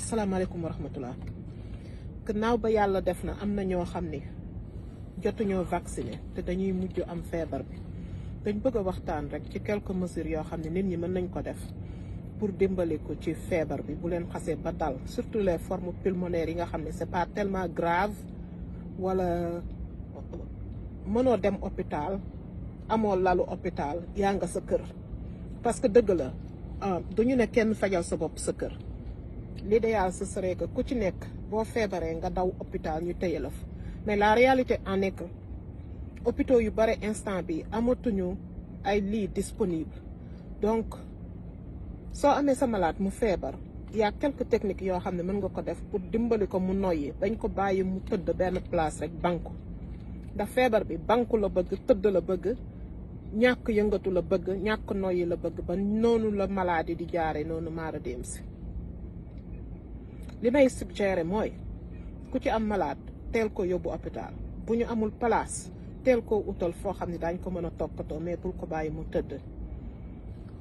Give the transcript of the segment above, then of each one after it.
asalaamaaleykum wa rahmatullah. Gannaaw ba yàlla def na am na ñoo xam ni jotuñoo vacciné te dañuy mujj am feebar bi dañ bëgg a waxtaan rek ci quelques mesures yoo xam ne nit ñi mën nañ ko def pour dimbali ko ci feebar bi bu leen xasee ba dal, surtout les formes pulmonaires yi nga xam ne c'est pas tellement grave wala mënoo dem hôpital amoo lalu hôpital yaa nga sa kër. Parce que dëgg la duñu ne kenn fajal sa bopp sa kër. L'idéal ce serait que ku ci nekk boo feebaree nga daw hôpital ñu téye la fa mais la réalité en est que hôpitaux yu bare instant bi amatuñu ay lits disponibles. Donc soo amee sa malade mu feebar y a quelques techniques yoo xam ne mën nga ko def pour dimbali ko mu noyyi, dañ ko bàyyi mu tëdd benn place rek banku. Ndax feebar bi banku la bëgg, tëdd la bëgg, ñàkk yëngatu la bëgg, ñàkk noyyi la bëgg, ba noonu la maladie di jaare noonu maara dem si. Li may suggéré mooy ku ci am malade teel ko yóbbu hôpital, bu ñu amul place teel koo utal foo xam ne daañ ko mën a toppatoo mais bul ko bàyyi mu tëdd.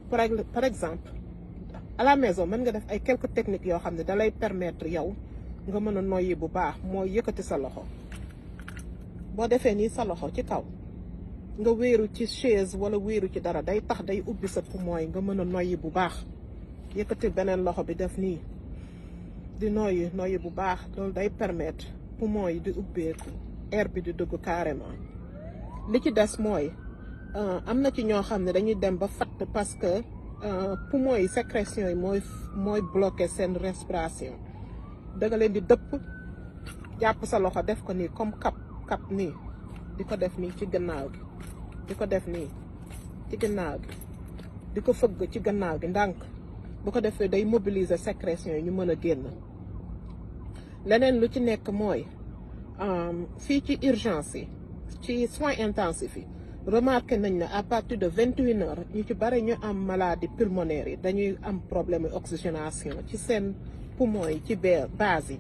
Par exemple à la maison mën nga def ay quelques techniques yoo xam ne da lay permettre yow nga mën a noyyi bu baax. Mooy yëkkati sa loxo, boo defee nii sa loxo ci kaw nga wéeru ci chaise wala wéeru ci dara, day tax day ubbi sa poumon yi nga mën a noyyi bu baax. Yëkkati beneen loxo bi def nii di noyyi bu baax, loolu day permettre poumon yi di ubbeeku, air bi di dugg carrément. Li ci des mooy am na ci ñoo xam ne dañuy dem ba fatt parce que poumon yi sécrétion yi mooy bloqué seen respiration. Da nga leen di dëpp jàpp sa loxo def ko nii comme cap nii, di ko def nii ci gannaaw gi, di ko def nii ci gannaaw gi, di ko fëgg ci gannaaw gi ndànk. Bu ko defee day mobiliser sécrétion yi ñu mën a génn. Leneen lu ci nekk mooy fii ci urgence yi, ci soins intensifs yi, remarqué nañ ne à partir de 21h ñu ci bari ñu am maladie pulmonaire yi dañuy am problème oxygénation ci seen poumon yi, ci base yi.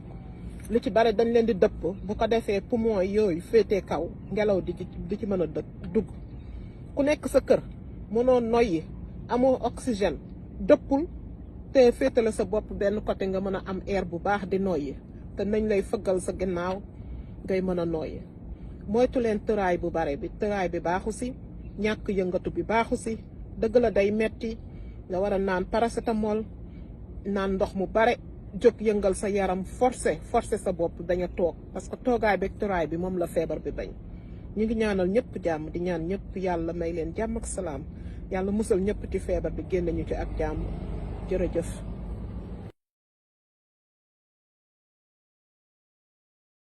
lu ci bari dañ leen di dëpp, bu ko defee poumon yooyu féetee kaw, ngelaw di ci mën a dugg. Ku nekk sa kër mënoo noyyi, amoo oxygène, dëppul te féetale sa bopp benn côté nga mën a am air bu baax di noyyi, te nañ lay fëggal sa ginnaaw ngay mën a noyyi. Moytu leen tëraay bu bare bi, tëraay bi baaxu si, ñàkk yëngatu bi baaxu si. Dëgg la day metti, nga war a naan paracétamol, naan ndox mu bare, jóg yëngal sa yaram, forcer sa bopp dañ a toog, parce que toogaay beeg tëraay bi moom la feebar bi bañ. ñu ngi ñaanal ñëpp jàmm, di ñaan ñëpp yàlla may leen jàmm ak salaam, yàlla musal ñëpp ci feebar bi, génn ñu ci ak jàmm. Jërëjëf.